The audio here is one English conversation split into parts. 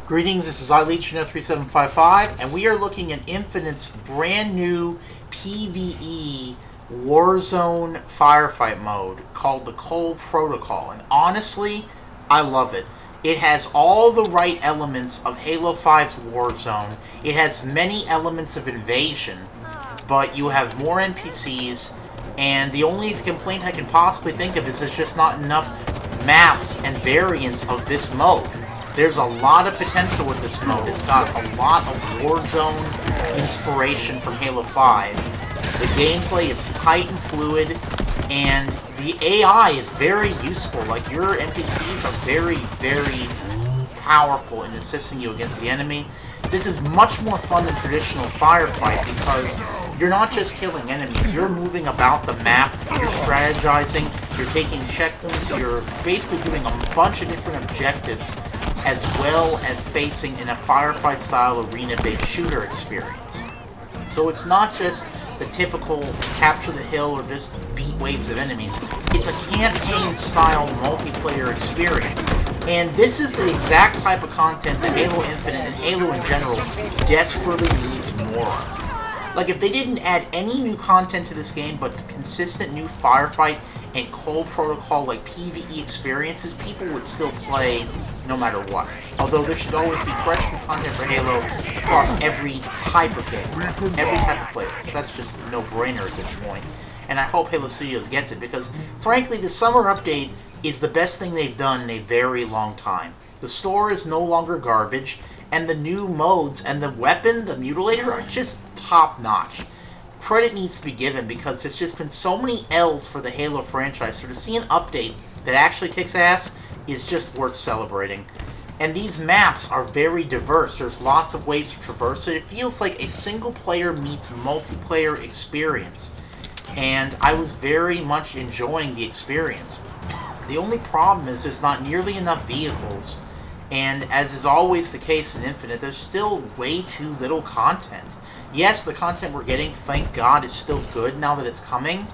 Greetings, this is iLegion3755, and we are looking at Infinite's brand new PVE Warzone Firefight mode called the Cole Protocol. And honestly, I love it. It has all the right elements of Halo 5's Warzone. It has many elements of Invasion, but you have more NPCs, and the only complaint I can possibly think of is there's just not enough maps and variants of this mode. There's a lot of potential with this mode. It's got a lot of Warzone inspiration from Halo 5. The gameplay is tight and fluid, and the AI is very useful. Like, your NPCs are very, very powerful in assisting you against the enemy. This is much more fun than traditional Firefight because you're not just killing enemies, you're moving about the map, you're strategizing, you're taking checkpoints, you're basically doing a bunch of different objectives, as well as facing in a Firefight-style arena-based shooter experience. So it's not just the typical capture the hill or just beat waves of enemies. It's a campaign-style multiplayer experience. And this is the exact type of content that Halo Infinite and Halo in general desperately needs more of. Like, if they didn't add any new content to this game but consistent new Firefight and Cole Protocol like PVE experiences, people would still play no matter what. Although there should always be fresh new content for Halo across every type of game, every type of playlist. That's just a no-brainer at this point. And I hope Halo Studios gets it because, frankly, the summer update is the best thing they've done in a very long time. The store is no longer garbage, and the new modes and the weapon, the Mutilator, are just top-notch. Credit needs to be given because there's just been so many L's for the Halo franchise, so to see an update that actually kicks ass is just worth celebrating. And these maps are very diverse. There's lots of ways to traverse it. It feels like a single-player meets multiplayer experience, and I was very much enjoying the experience. The only problem is there's not nearly enough vehicles, and as is always the case in Infinite, there's still way too little content. Yes, the content we're getting, thank God, is still good now that it's coming,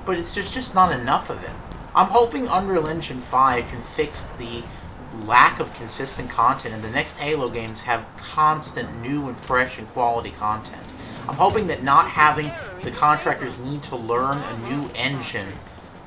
but there's just not enough of it. I'm hoping Unreal Engine 5 can fix the lack of consistent content and the next Halo games have constant new and fresh and quality content. I'm hoping that not having the contractors need to learn a new engine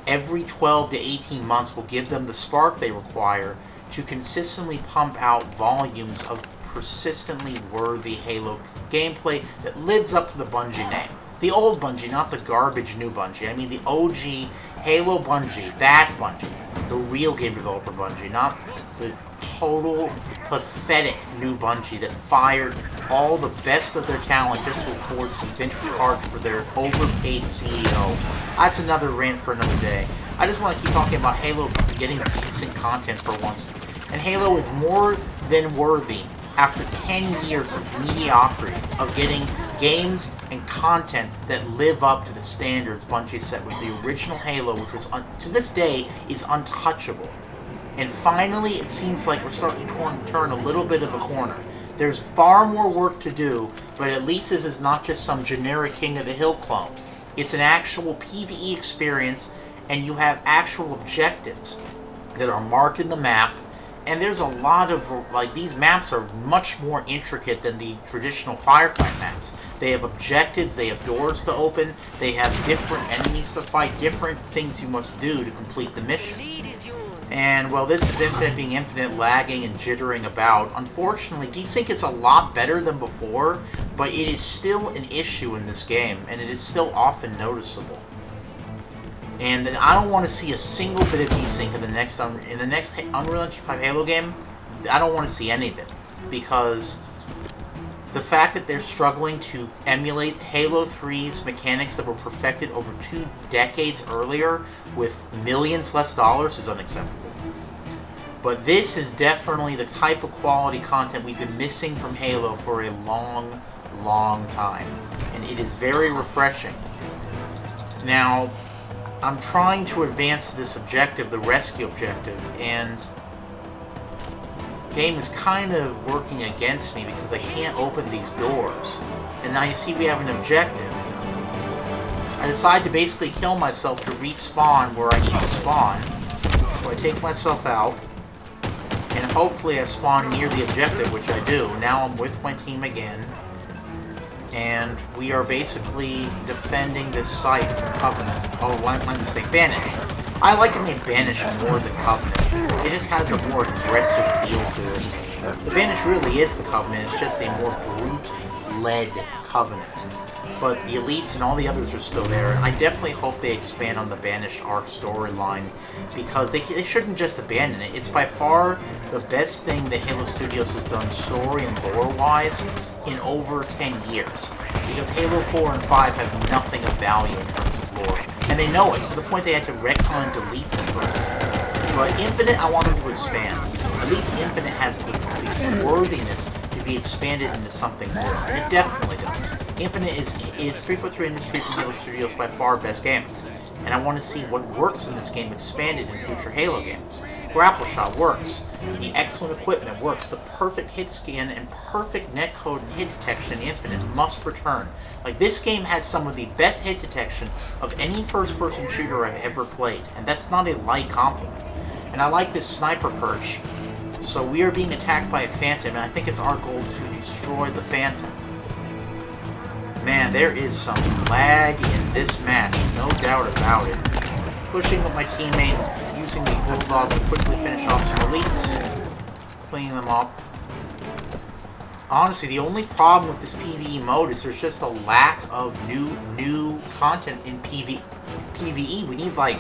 every 12 to 18 months will give them the spark they require to consistently pump out volumes of persistently worthy Halo gameplay that lives up to the Bungie name. The old Bungie, not the garbage new Bungie. I mean the OG Halo Bungie, that Bungie. The real game developer Bungie, not the total pathetic new Bungie that fired all the best of their talent just to afford some vintage cards for their overpaid CEO. That's another rant for another day. I just want to keep talking about Halo getting decent content for once. And Halo is more than worthy after 10 years of mediocrity of getting games and content that live up to the standards Bungie set with the original Halo, which was, to this day, is untouchable. And finally, it seems like we're starting to turn a little bit of a corner. There's far more work to do, but at least this is not just some generic King of the Hill clone. It's an actual PvE experience, and you have actual objectives that are marked in the map. And there's a lot of, like, these maps are much more intricate than the traditional Firefight maps. They have objectives, they have doors to open, they have different enemies to fight, different things you must do to complete the mission. And, well, this is Infinite being Infinite, lagging and jittering about. Unfortunately, desync is a lot better than before, but it is still an issue in this game, and it is still often noticeable. And I don't want to see a single bit of desync in the next Unreal Engine 5 Halo game. I don't want to see any of it, because the fact that they're struggling to emulate Halo 3's mechanics that were perfected over 2 decades earlier with millions less dollars is unacceptable. But this is definitely the type of quality content we've been missing from Halo for a long, long time, and it is very refreshing. Now, I'm trying to advance this objective, the rescue objective, and the game is kind of working against me because I can't open these doors. And now you see we have an objective. I decide to basically kill myself to respawn where I need to spawn. So I take myself out, And hopefully I spawn near the objective, which I do. Now I'm with my team again. And we are basically defending this site from Covenant. Oh, my mistake. Banish. I like to make Banish more than Covenant. It just has a more aggressive feel to it. The Banish really is the Covenant. It's just a more brute-led Covenant. But the Elites and all the others are still there. And I definitely hope they expand on the Banish arc storyline, because they shouldn't just abandon it. It's by far the best thing that Halo Studios has done story and lore-wise in over 10 years. Because Halo 4 and 5 have nothing of value in terms of lore. And they know it, to the point they had to retcon and delete them. But Infinite, I want them to expand. At least Infinite has the worthiness to be expanded into something more. And it definitely does. Infinite is 343 Industries and Halo Studios by far best game. And I want to see what works in this game expanded in future Halo games. Grapple Shot works. The excellent equipment works. The perfect hit scan and perfect netcode and hit detection in Infinite must return. Like, this game has some of the best hit detection of any first-person shooter I've ever played. And that's not a light compliment. And I like this sniper perch. So we are being attacked by a Phantom, and I think it's our goal to destroy the Phantom. Man, there is some lag in this match, no doubt about it. Pushing with my teammate, using the Bulldog to quickly finish off some Elites. Cleaning them up. Honestly, the only problem with this PvE mode is there's just a lack of new content in PvE. We need like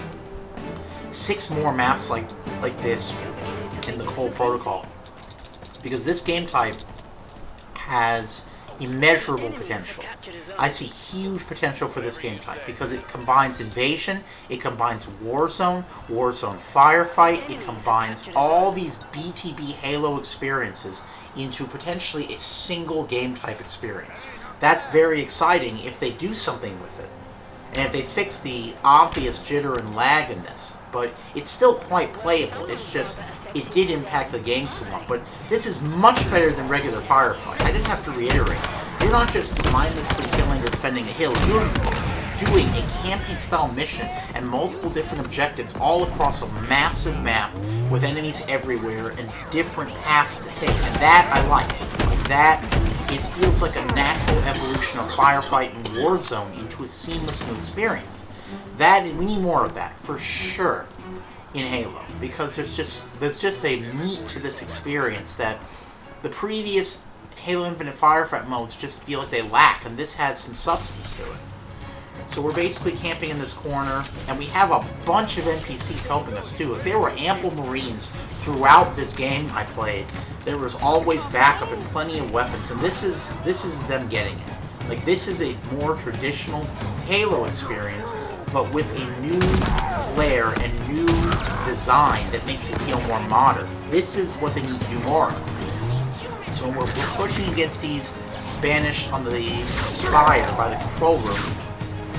6 more maps like this in the Cole Protocol. Because this game type has immeasurable potential. I see huge potential for this game type because it combines Invasion, it combines Warzone Firefight, it combines all these BTB Halo experiences into potentially a single game type experience. That's very exciting if they do something with it. And if they fix the obvious jitter and lag in this. But it's still quite playable. It's just, it did impact the game somewhat. But this is much better than regular Firefight. I just have to reiterate. You're not just mindlessly killing or defending a hill. You're doing a campaign-style mission and multiple different objectives all across a massive map with enemies everywhere and different paths to take. And that I like. Like that, it feels like a natural evolution of Firefight and Warzone into a seamless new experience. We need more of that, for sure, in Halo. Because there's just a meat to this experience that the previous Halo Infinite Firefight modes just feel like they lack, and this has some substance to it. So we're basically camping in this corner, and we have a bunch of NPCs helping us too. If there were ample Marines throughout this game I played, there was always backup and plenty of weapons, and this is them getting it. Like, this is a more traditional Halo experience, but with a new flair and new design that makes it feel more modern. This is what they need to do more of. So we're pushing against these banished on the spire by the control room.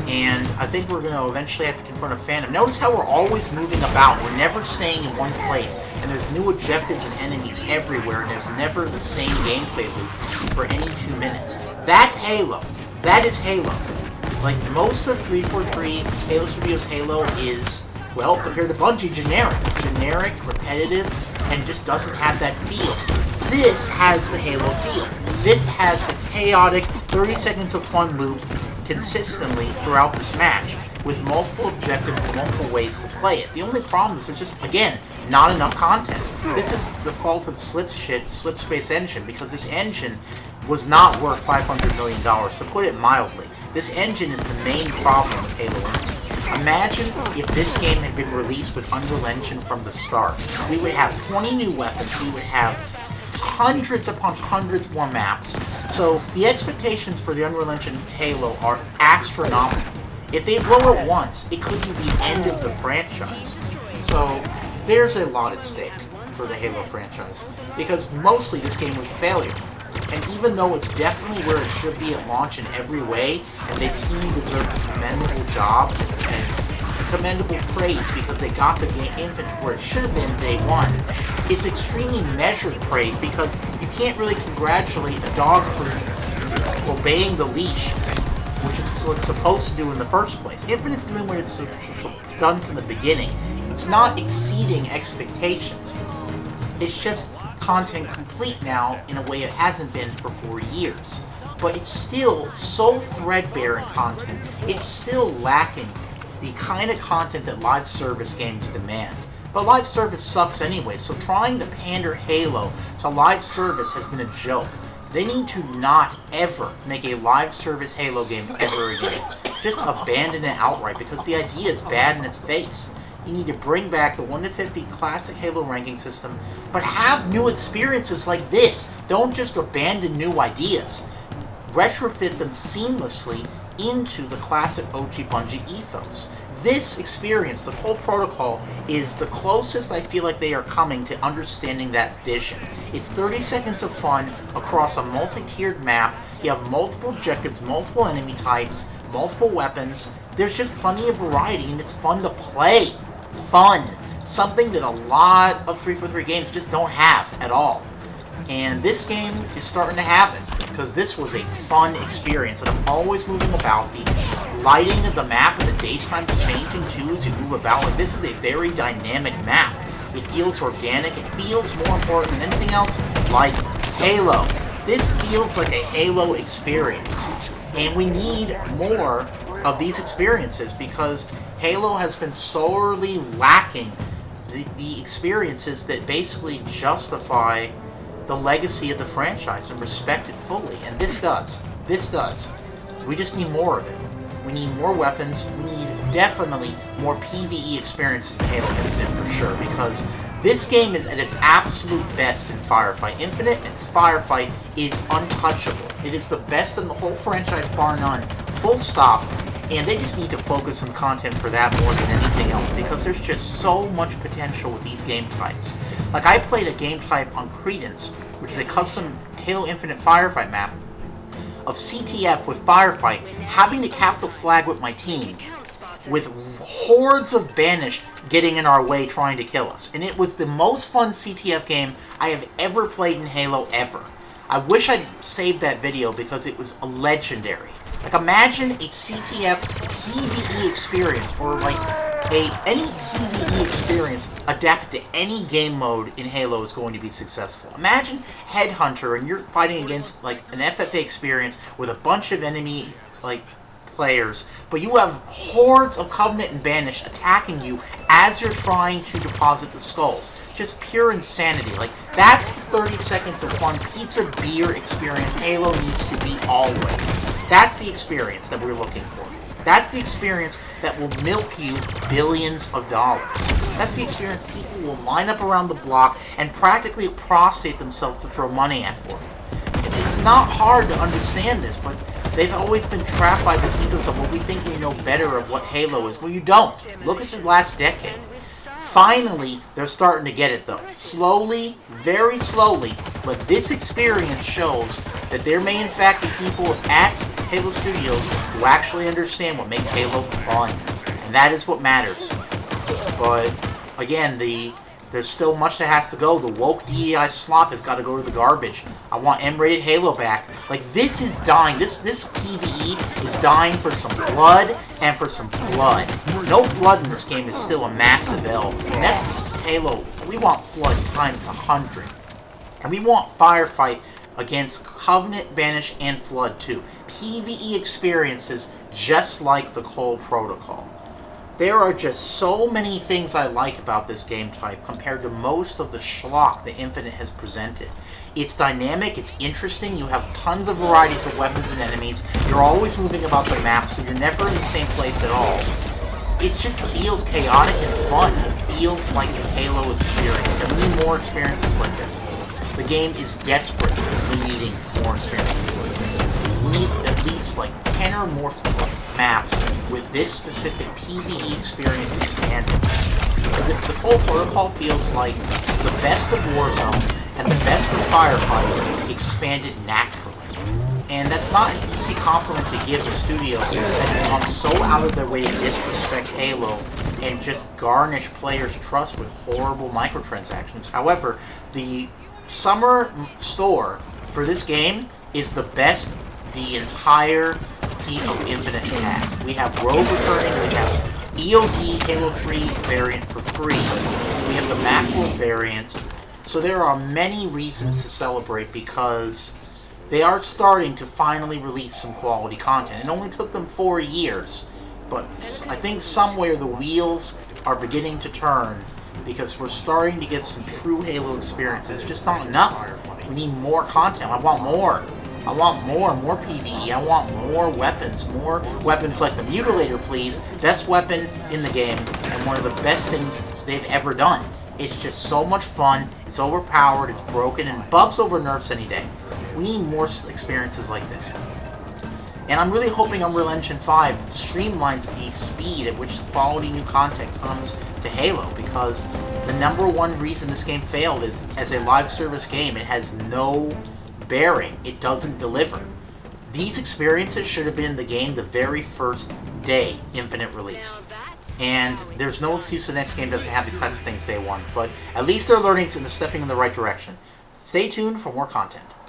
And I think we're going to eventually have to confront a Phantom. Notice how we're always moving about. We're never staying in one place. And there's new objectives and enemies everywhere. And there's never the same gameplay loop for any 2 minutes. That's Halo. That is Halo. Like, most of 343 Halo Studios Halo is, well, compared to Bungie, generic. Generic, repetitive, and just doesn't have that feel. This has the Halo feel. This has the chaotic 30 seconds of fun loop consistently throughout this match, with multiple objectives and multiple ways to play it. The only problem is there's just, again, not enough content. This is the fault of Slipspace Engine, because this engine was not worth $500 million, to put it mildly. This engine is the main problem with Halo Infinite. Imagine if this game had been released with Unreal Engine from the start. We would have 20 new weapons, we would have hundreds upon hundreds more maps. So the expectations for the Unreal Engine Halo are astronomical. If they blow it once, it could be the end of the franchise. So there's a lot at stake for the Halo franchise, because mostly this game was a failure. And even though it's definitely where it should be at launch in every way, and the team deserves a commendable job and commendable praise because they got the game Infinite where it should have been day one, it's extremely measured praise because you can't really congratulate a dog for obeying the leash, which is what it's supposed to do in the first place. Infinite's doing what it's done from the beginning. It's not exceeding expectations. It's just content complete now in a way it hasn't been for 4 years. But it's still so threadbare in content. It's still lacking the kind of content that live service games demand. But live service sucks anyway, so trying to pander Halo to live service has been a joke. They need to not ever make a live service Halo game ever again. Just abandon it outright, because the idea is bad in its face. You need to bring back the 1 to 50 classic Halo ranking system, but have new experiences like this. Don't just abandon new ideas. Retrofit them seamlessly into the classic OG Bungie ethos. This experience, the Cole Protocol, is the closest I feel like they are coming to understanding that vision. It's 30 seconds of fun across a multi-tiered map. You have multiple objectives, multiple enemy types, multiple weapons. There's just plenty of variety, and it's fun to play. Fun. Something that a lot of 343 games just don't have at all. And this game is starting to have it, because this was a fun experience, and I'm always moving about. The lighting of the map in the daytime is changing too as you move about. Like, this is a very dynamic map. It feels organic. It feels, more important than anything else, like Halo. This feels like a Halo experience, and we need more of these experiences, because Halo has been sorely lacking the experiences that basically justify the legacy of the franchise and respect it fully. And this does. This does. We just need more of it. We need more weapons. We need definitely more PvE experiences in Halo Infinite for sure, because this game is at its absolute best in Firefight. Infinite and Firefight is untouchable. It is the best in the whole franchise, bar none. Full stop. And they just need to focus on content for that more than anything else, because there's just so much potential with these game types. Like, I played a game type on Credence, which is a custom Halo Infinite Firefight map of CTF with Firefight, having to capital flag with my team, with hordes of Banished getting in our way trying to kill us. And it was the most fun CTF game I have ever played in Halo ever. I wish I'd saved that video, because it was legendary. Like, imagine a CTF PVE experience, or like any PVE experience adapted to any game mode in Halo is going to be successful. Imagine Headhunter, and you're fighting against like an FFA experience with a bunch of enemy players, but you have hordes of Covenant and Banished attacking you as you're trying to deposit the skulls. Just pure insanity. Like, that's the 30 seconds of fun pizza beer experience Halo needs to be always. That's the experience that we're looking for. That's the experience that will milk you billions of dollars. That's the experience people will line up around the block and practically prostrate themselves to throw money at for. It's not hard to understand this, but they've always been trapped by this ethos of, well, we think we know better of what Halo is. Well, you don't. Look at the last decade. Finally, they're starting to get it, though. Slowly, very slowly, but this experience shows that there may in fact be people at Halo Studios who actually understand what makes Halo fun. And that is what matters. But, again, there's still much that has to go. The woke DEI slop has got to go to the garbage. I want M-rated Halo back. Like, this is dying. This PvE is dying for some blood and for some flood. No flood in this game is still a massive L. Next Halo, we want flood times 100. And we want Firefight against Covenant, Banish, and Flood too. PvE experiences just like the Cole Protocol. There are just so many things I like about this game type compared to most of the schlock that Infinite has presented. It's dynamic, it's interesting, you have tons of varieties of weapons and enemies, you're always moving about the map, so you're never in the same place at all. It just feels chaotic and fun. It feels like a Halo experience, and we need more experiences like this. The game is desperately needing more experiences like this. We need at least like 10 or more maps with this specific PvE experience expanded. The Cole Protocol feels like the best of Warzone and the best of Firefight expanded naturally. And that's not an easy compliment to give a studio that has gone so out of their way to disrespect Halo and just garnish players' trust with horrible microtransactions. However, the summer store for this game is the best the entire piece of Infinite has had. We have Rogue returning, we have EOD Halo 3 variant for free, we have the Macworld variant, So there are many reasons to celebrate because they are starting to finally release some quality content. It only took them 4 years, but I think somewhere the wheels are beginning to turn because we're starting to get some true Halo experiences. It's just not enough. We need more content. I want more. I want more PVE. I want more weapons like the Mutilator, please. Best weapon in the game, and one of the best things they've ever done. It's just so much fun, it's overpowered, it's broken, and buffs over nerfs any day. We need more experiences like this. And I'm really hoping Unreal Engine 5 streamlines the speed at which quality new content comes to Halo, because the #1 reason this game failed is, as a live service game, it has no bearing. It doesn't deliver. These experiences should have been in the game the very first day Infinite released. And there's no excuse the next game doesn't have these types of things day one. But at least they're learning and they're stepping in the right direction. Stay tuned for more content.